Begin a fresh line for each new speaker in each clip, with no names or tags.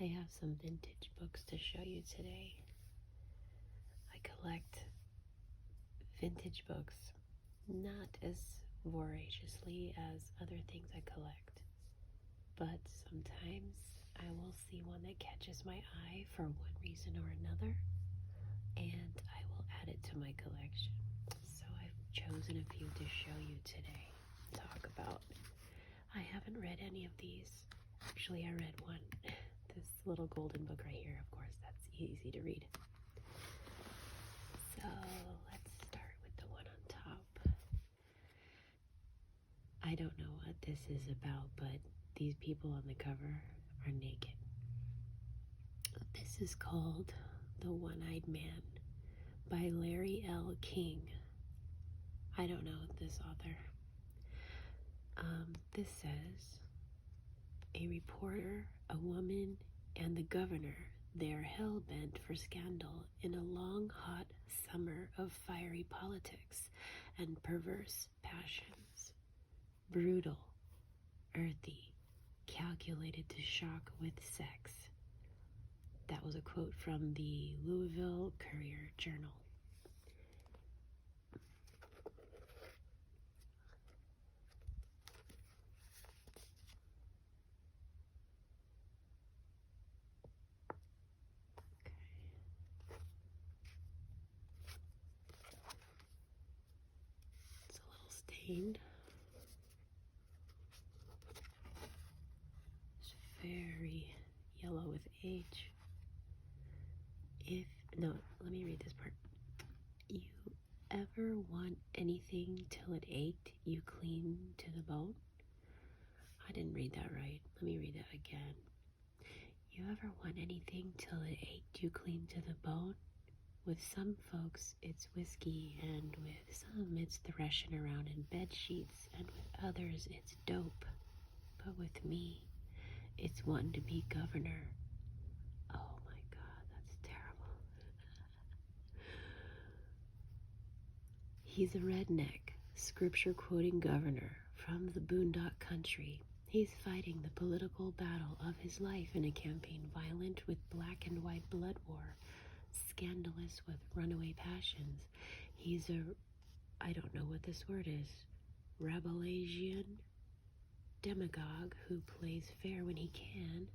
I have some vintage books to show you today. I collect vintage books not as voraciously as other things I collect, but sometimes I will see one that catches my eye for one reason or another, and I will add it to my collection. So I've chosen a few to show you today, talk about. I haven't read any of these. Actually, I read one. This little golden book right here, of course, that's easy to read. So let's start with the one on top. I don't know what this is about, but these people on the cover are naked. This is called The One-Eyed Man by Larry L. King. I don't know this author. This says, a reporter, a woman, and the governor, they are hell-bent for scandal in a long, hot summer of fiery politics and perverse passions. Brutal, earthy, calculated to shock with sex. That was a quote from the Louisville Courier-Journal. It's a little stained. It's very yellow with age. Let me read this part. You ever want anything till it ached, you clean to the bone? I didn't read that right. Let me read that again. You ever want anything till it ached, you clean to the bone? With some folks, it's whiskey, and with some, it's threshing around in bed sheets, and with others, it's dope. But with me, it's wanting to be governor. Oh my God, that's terrible. He's a redneck, scripture-quoting governor from the boondock country. He's fighting the political battle of his life in a campaign violent with black and white blood war, scandalous with runaway passions. He's I don't know what this word is, Rabelaisian demagogue who plays fair when he can,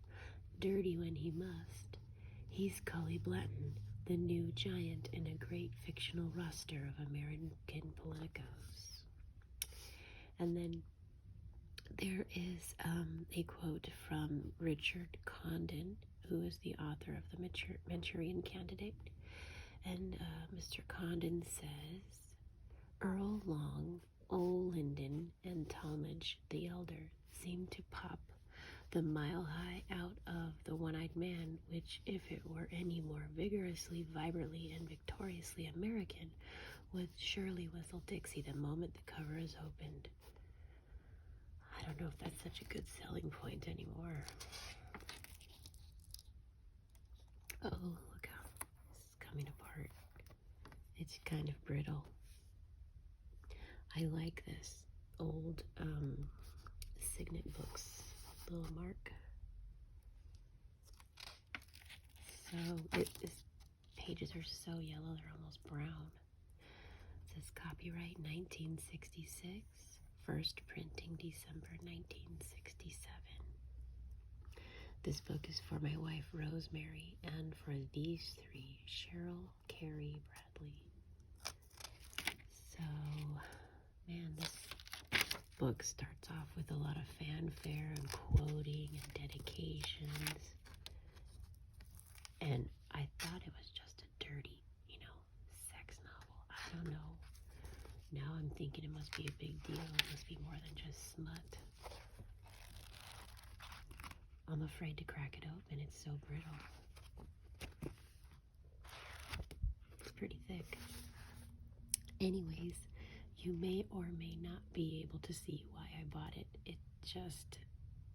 dirty when he must. He's Cully Blanton, the new giant in a great fictional roster of American politicos. And then there is a quote from Richard Condon, who is the author of the Manchurian Candidate. And Mr. Condon says, Earl Long, Ole Linden, and Talmadge the Elder seem to pop the mile high out of the one-eyed man, which, if it were any more vigorously, vibrantly, and victoriously American, would surely whistle Dixie the moment the cover is opened. I don't know if that's such a good selling point anymore. Oh, look how this is coming apart. It's kind of brittle. I like this old Signet Books little mark. So these pages are so yellow, they're almost brown. It says copyright 1966, first printing December 1967. This book is for my wife Rosemary and for these three, Cheryl, Carrie, Bradley. So, man, this book starts off with a lot of fanfare and quoting and dedications. And I thought it was just a dirty, sex novel. I don't know. Now I'm thinking it must be a big deal. It must be more than just smut. I'm afraid to crack it open. It's so brittle. It's pretty thick. Anyways, you may or may not be able to see why I bought it.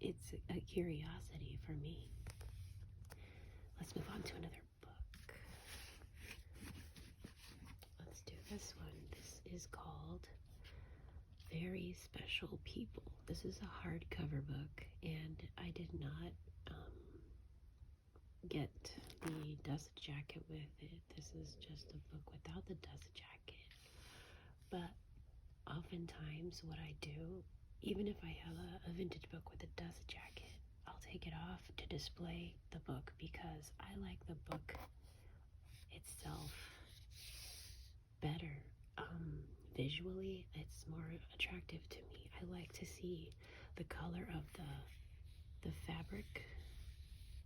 It's a curiosity for me. Let's move on to another book. Let's do this one. This is called Very Special People. This is a hardcover book, and I did not get the dust jacket with it. This is just a book without the dust jacket. But oftentimes what I do, even if I have a vintage book with a dust jacket, I'll take it off to display the book because I like the book itself better. Visually, it's more attractive to me. I like to see the color of the fabric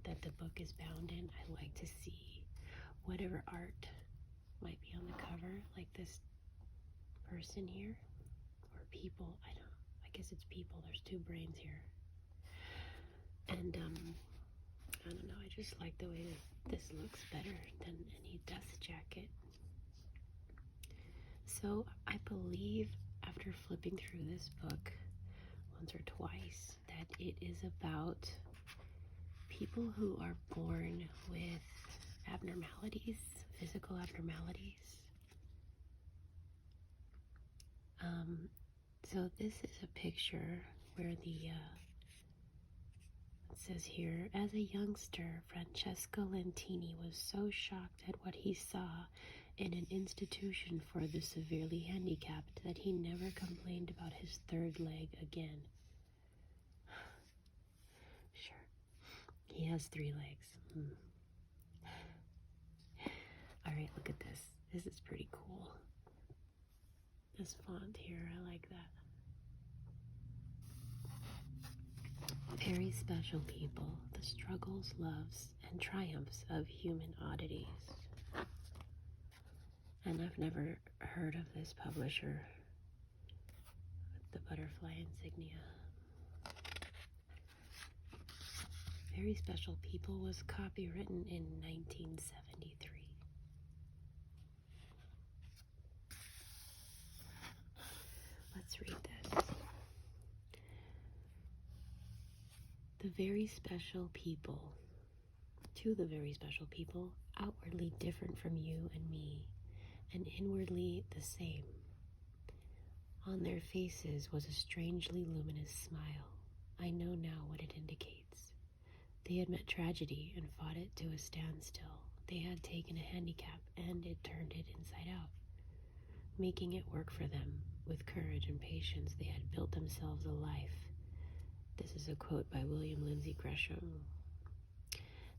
that the book is bound in. I like to see whatever art might be on the cover, like this person here, or people. I guess it's people. There's two brains here. And I don't know, I just like the way that this looks better than any dust jacket. So I believe after flipping through this book once or twice that it is about people who are born with abnormalities, physical abnormalities. So this is a picture where it says here, as a youngster, Francesco Lentini was so shocked at what he saw in an institution for the severely handicapped that he never complained about his third leg again. Sure, he has 3 legs. Alright, look at this. This is pretty cool. This font here, I like that. Very special people, the struggles, loves, and triumphs of human oddities. And I've never heard of this publisher with the butterfly insignia. Very Special People was copywritten in 1973. Let's read this. The very special people, to the very special people, outwardly different from you and me, and inwardly the same. On their faces was a strangely luminous smile. I know now what it indicates. They had met tragedy and fought it to a standstill. They had taken a handicap and it turned it inside out, making it work for them. With courage and patience, they had built themselves a life. This is a quote by William Lindsay Gresham.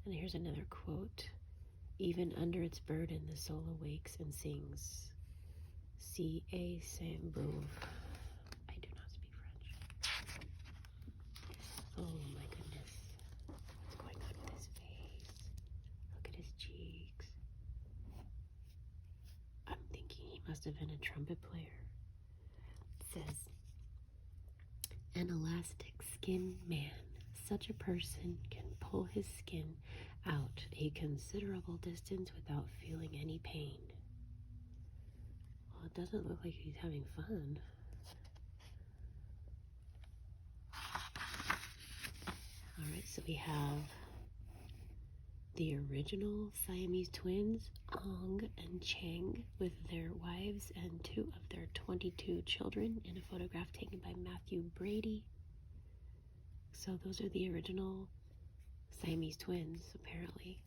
And here's another quote. Even under its burden, the soul awakes and sings. C.A. Saint-Beuve. I do not speak French. Oh my goodness. What's going on with his face? Look at his cheeks. I'm thinking he must have been a trumpet player. It says, an elastic skinned man. Such a person can pull his skin out a considerable distance without feeling any pain. Well, it doesn't look like he's having fun. Alright, so we have the original Siamese twins, Ong and Chang, with their wives and 2 of their 22 children in a photograph taken by Matthew Brady. So those are the original Siamese twins, apparently.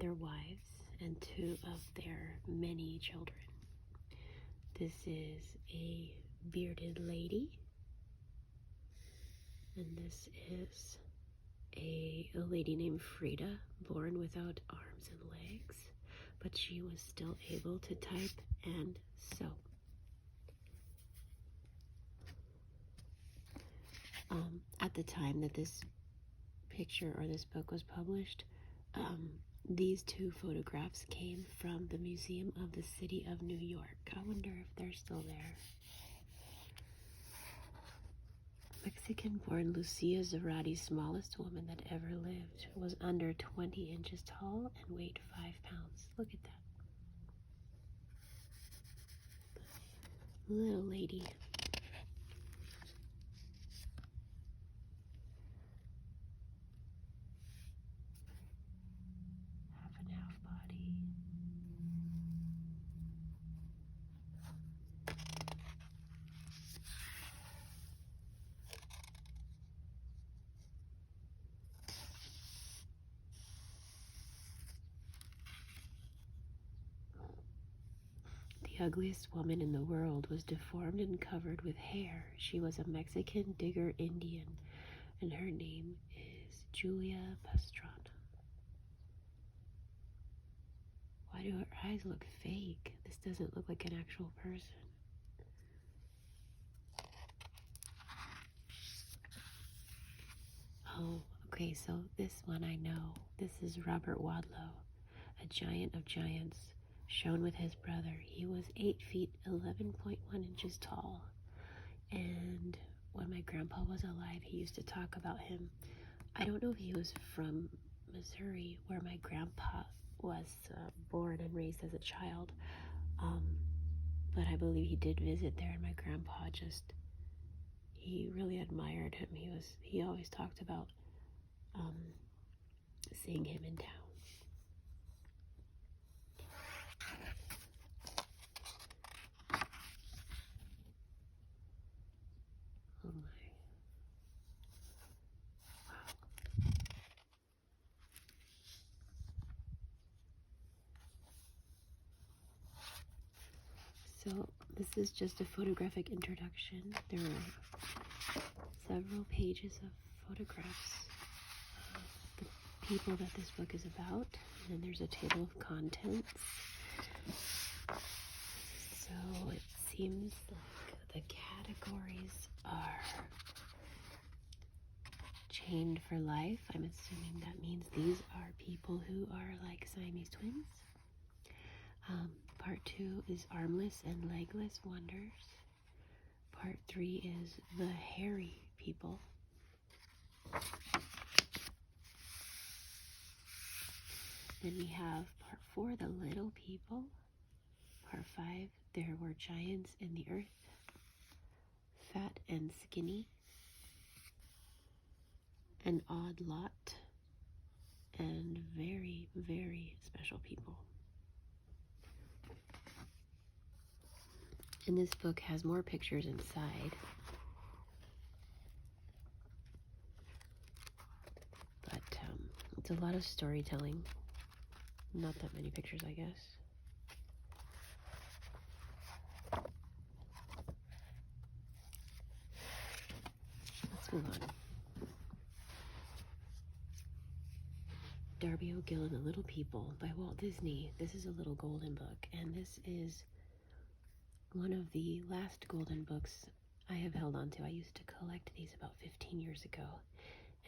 Their wives and 2 of their many children. This is a bearded lady. And this is a lady named Frida, born without arms and legs, but she was still able to type and sew. At the time that this picture or this book was published, these 2 photographs came from the Museum of the City of New York. I wonder if they're still there. Mexican-born Lucia Zarate, smallest woman that ever lived, was under 20 inches tall and weighed 5 pounds. Look at that. Little lady. Half and half body. ugliest woman in the world was deformed and covered with hair. She was a Mexican digger Indian, and her name is Julia Pastrana. Why do her eyes look fake? This doesn't look like an actual person. Oh, okay, so this one I know. This is Robert Wadlow, a giant of giants, shown with his brother. He was 8 feet 11.1 inches tall. And when my grandpa was alive, he used to talk about him. I don't know if he was from Missouri, where my grandpa was born and raised as a child. But I believe he did visit there, and my grandpa he really admired him. He always talked about seeing him in town. Oh my. Wow. So this is just a photographic introduction. There are several pages of photographs of the people that this book is about. And then there's a table of contents. So it seems like the categories are chained for life. I'm assuming that means these are people who are like Siamese twins. Part 2 is armless and legless wonders. Part 3 is the hairy people. Then we have part 4, the little people. Part 5, there were giants in the earth, fat and skinny, an odd lot, and very, very special people. And this book has more pictures inside. But it's a lot of storytelling. Not that many pictures, I guess. Let's move on. Darby O'Gill and the Little People by Walt Disney. This is a little golden book, and this is one of the last golden books I have held on to. I used to collect these about 15 years ago,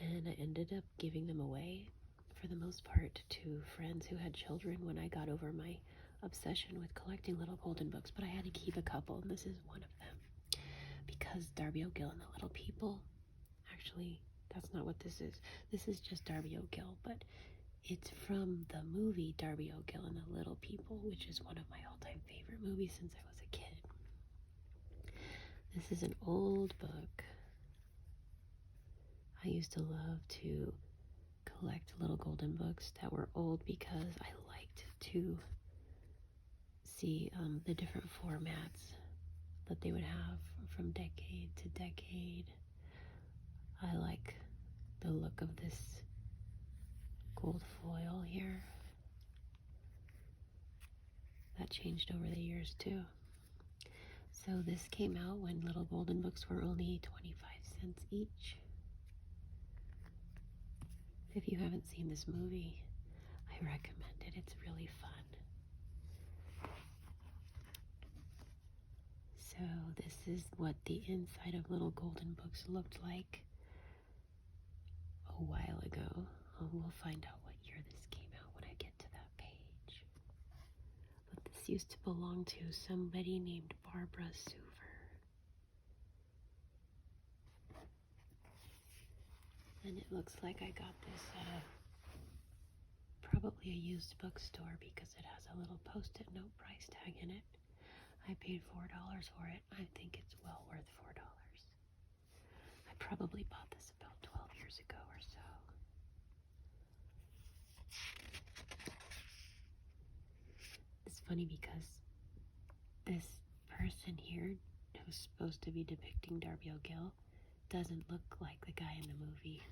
and I ended up giving them away for the most part to friends who had children when I got over my obsession with collecting little golden books, but I had to keep a couple, and this is one of them. Because Darby O'Gill and the Little People, actually, that's not what this is. This is just Darby O'Gill, but it's from the movie Darby O'Gill and the Little People, which is one of my all-time favorite movies since I was a kid. This is an old book. I used to love to collect little golden books that were old because I liked to see the different formats that they would have from decade to decade. I like the look of this gold foil here. That changed over the years too. So this came out when little golden books were only 25 cents each. If you haven't seen this movie, I recommend it. It's really fun. So this is what the inside of little golden books looked like a while ago. We'll find out what year this came out when I get to that page. But this used to belong to somebody named Barbara Suver. And it looks like I got this at probably a used bookstore because it has a little post-it note price tag in it. I paid $4 for it. I think it's well worth $4. I probably bought this about 12 years ago or so. It's funny because this person here who's supposed to be depicting Darby O'Gill doesn't look like the guy in the movie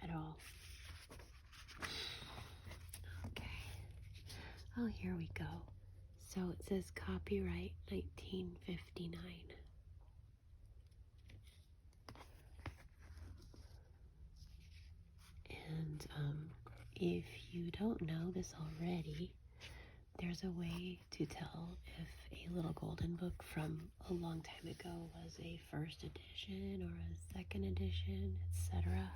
at all. Okay. Oh, here we go. So it says copyright 1959. And if you don't know this already, there's a way to tell if a Little Golden Book from a long time ago was a first edition or a second edition, etc.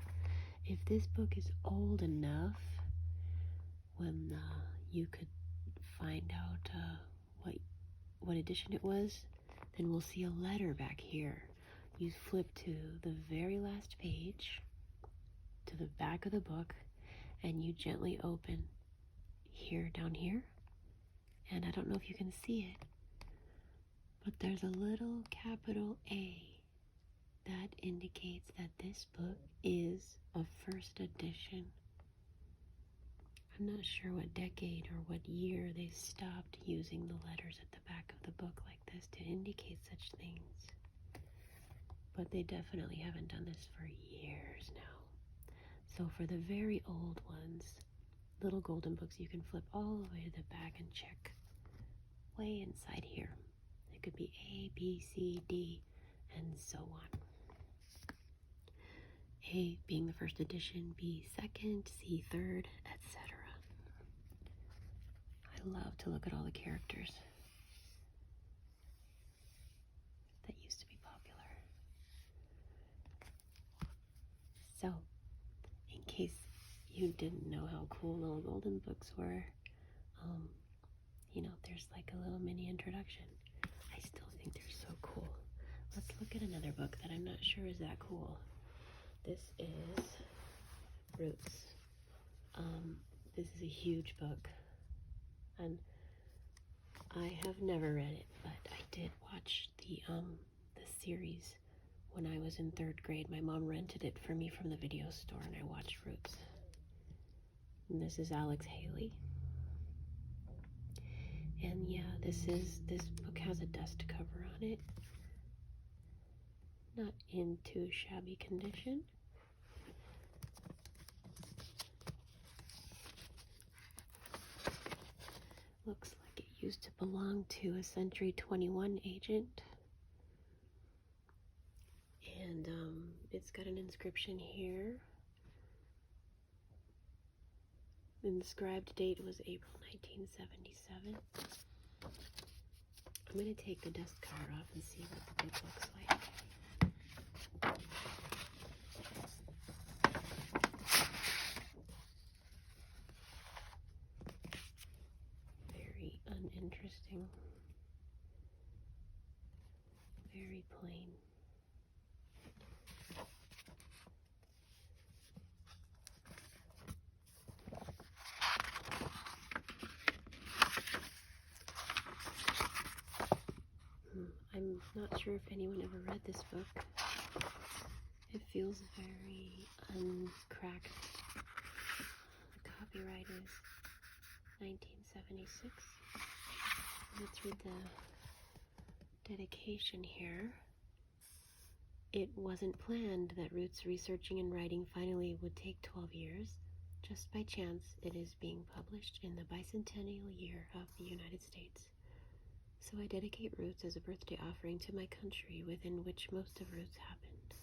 If this book is old enough, when you could find out what edition it was, then we'll see a letter back here. You flip to the very last page, to the back of the book, and you gently open here, down here. And I don't know if you can see it, but there's a little capital A that indicates that this book is a first edition. I'm not sure what decade or what year they stopped using the letters at the back of the book like this to indicate such things. But they definitely haven't done this for years now. So for the very old ones, Little Golden Books, you can flip all the way to the back and check way inside here. It could be A, B, C, D, and so on. A being the first edition, B second, C third, etc. I love to look at all the characters that used to be popular. So, in case you didn't know how cool Little Golden Books were, there's like a little mini introduction. I still think they're so cool. Let's look at another book that I'm not sure is that cool. This is Roots. This is a huge book, and I have never read it, but I did watch the series when I was in 3rd grade. My mom rented it for me from the video store, and I watched Roots. And this is Alex Haley. And yeah, this book has a dust cover on it. Not in too shabby condition. Looks like it used to belong to a Century 21 agent. And it's got an inscription here. The inscribed date was April 1977. I'm going to take the dust cover off and see what the book looks like. Very uninteresting. Very plain. I'm not sure if anyone ever read this book. It feels very uncracked. The copyright is 1976. Let's read the dedication here. It wasn't planned that Roots researching and writing finally would take 12 years. Just by chance, it is being published in the bicentennial year of the United States. So I dedicate Roots as a birthday offering to my country, within which most of Roots happened.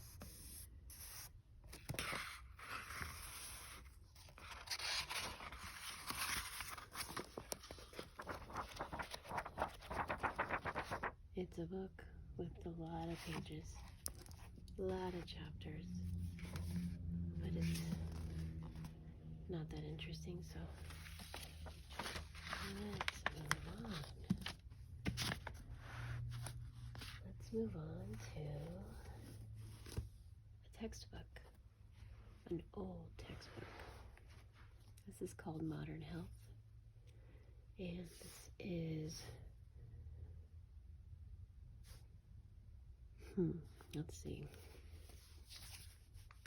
It's a book with a lot of pages, a lot of chapters, but it's not that interesting, so let's move on. Let's move on to a textbook, an old textbook. This is called Modern Health, and this is, let's see,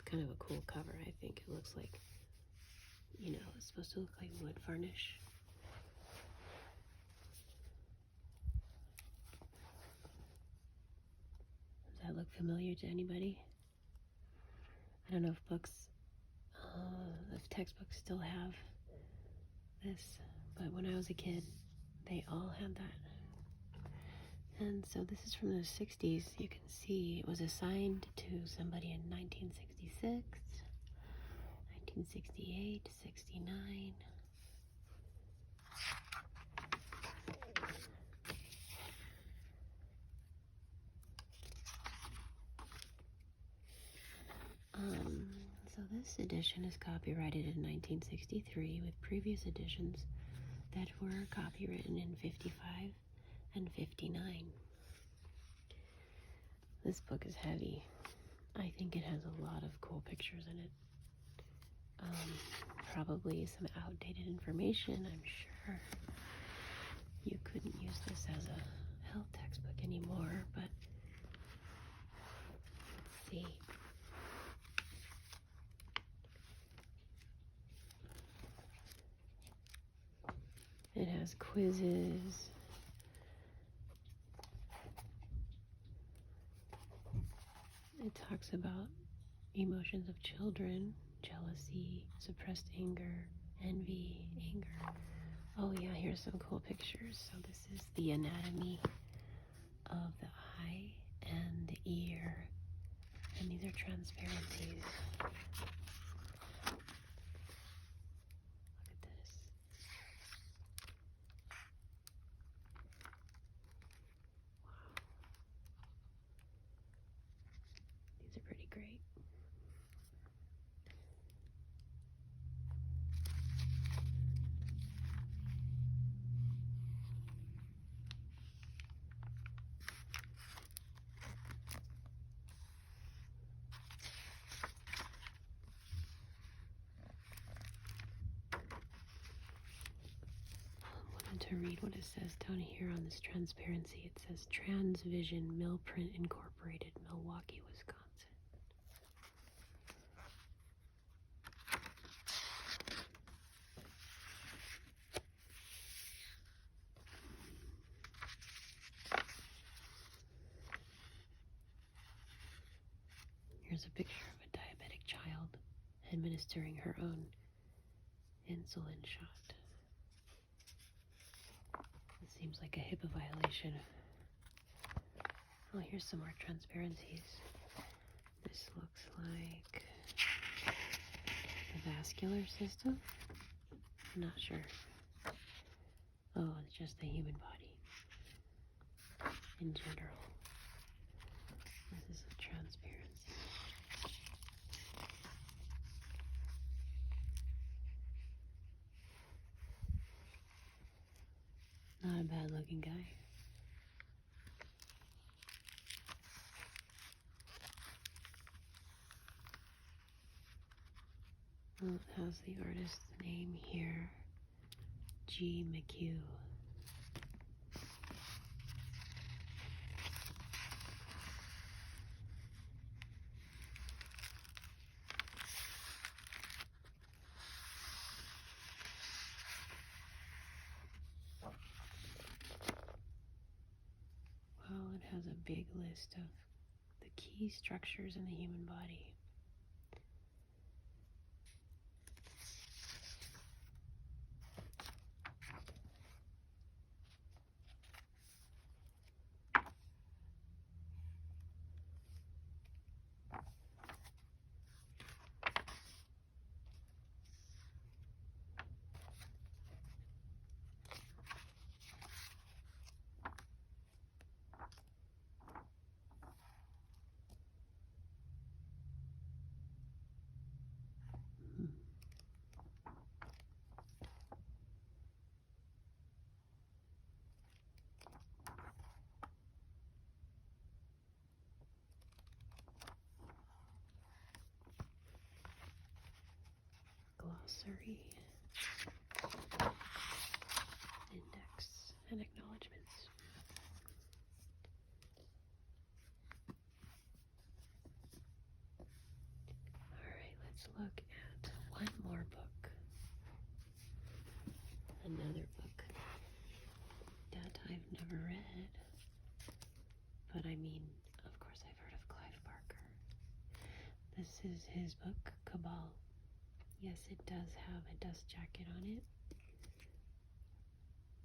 kind of a cool cover, I think. It looks like, it's supposed to look like wood varnish. Does that look familiar to anybody? I don't know if if textbooks still have this, but when I was a kid, They all had that. And so this is from the 60s. You can see it was assigned to somebody in 1966, 1968, 69. So this edition is copyrighted in 1963 with previous editions that were copywritten in 55 and 59. This book is heavy. I think it has a lot of cool pictures in it. Probably some outdated information, I'm sure. You couldn't use this as a health textbook anymore, but let's see. It has quizzes. It talks about emotions of children, jealousy, suppressed anger, envy, anger. Oh yeah, here's some cool pictures. So this is the anatomy of the eye and the ear. And these are transparencies. Look at this. Wow. These are pretty great. To read what it says down here on this transparency. It says Transvision Millprint Incorporated, Milwaukee, Wisconsin. Here's a picture of a diabetic child administering her own insulin shot. It seems like a HIPAA violation. Oh, here's some more transparencies. This looks like the vascular system. I'm not sure. Oh, it's just the human body in general. This is a transparency. Not a bad looking guy. Well, it has the artist's name here, G. McHugh. Well, it has a big list of the key structures in the human body. Glossary, index, and acknowledgements. Alright, let's look at one more book. Another book that I've never read. But I mean, of course I've heard of Clive Barker. This is his book, Cabal. Yes, it does have a dust jacket on it.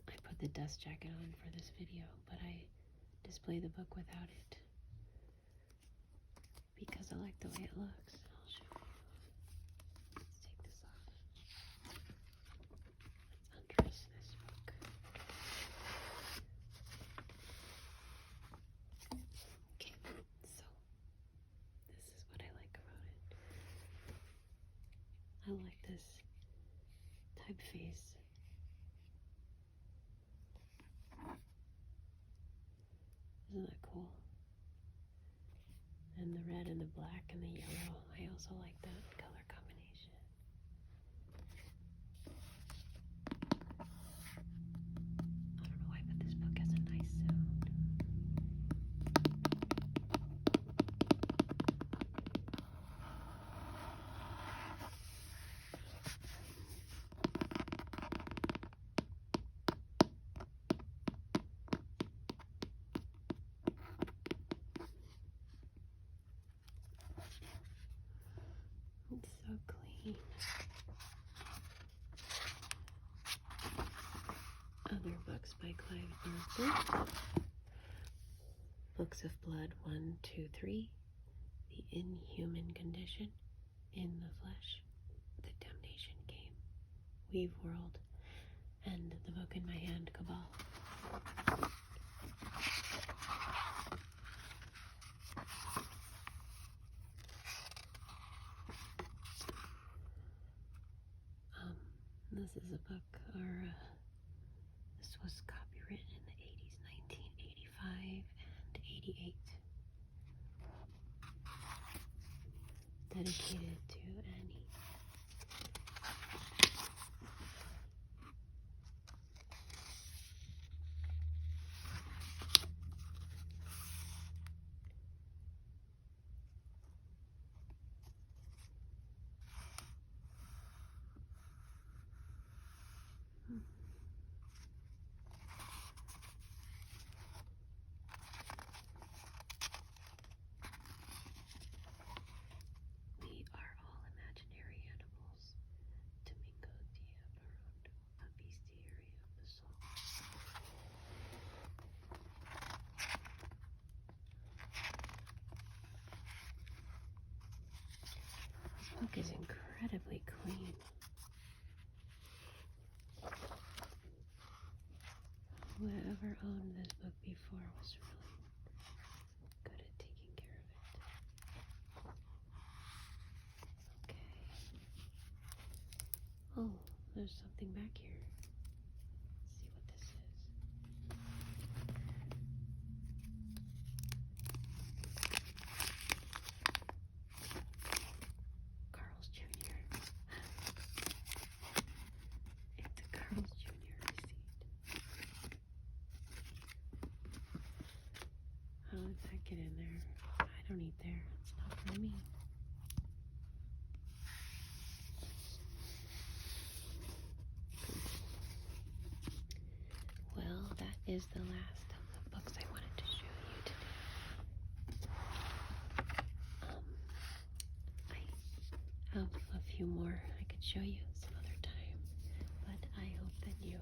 I put the dust jacket on for this video, but I display the book without it because I like the way it looks. I'll show you. Let's take this off. Let's undress this book. Okay, so this is what I like about it. I like this typeface. Isn't that cool? And the red and the black and the yellow. I also like that color combination. I don't know why, but this book has a nice sound. It's so clean. Other books by Clive Barker. Books of Blood 1, 2, 3. The Inhuman Condition. In the Flesh. The Damnation Game. Weave World. And the book in my hand, Cabal. This is a book, this was copyrighted in the 80s, 1985 and 88. Dedicated to Annie. We are all imaginary animals. Domingo Diabarondo, a bestiary of the soul. This book is incredibly clean. Whoever owned this book before was really good at taking care of it. Okay. Oh, there's something back here. Let's see what this is. Carl's Jr. It's a Carl's Jr. receipt. How did that get in there? I don't eat there. It's not for me. Well, that is the last of the books I wanted to show you today. I have a few more I could show you some other time, but I hope that you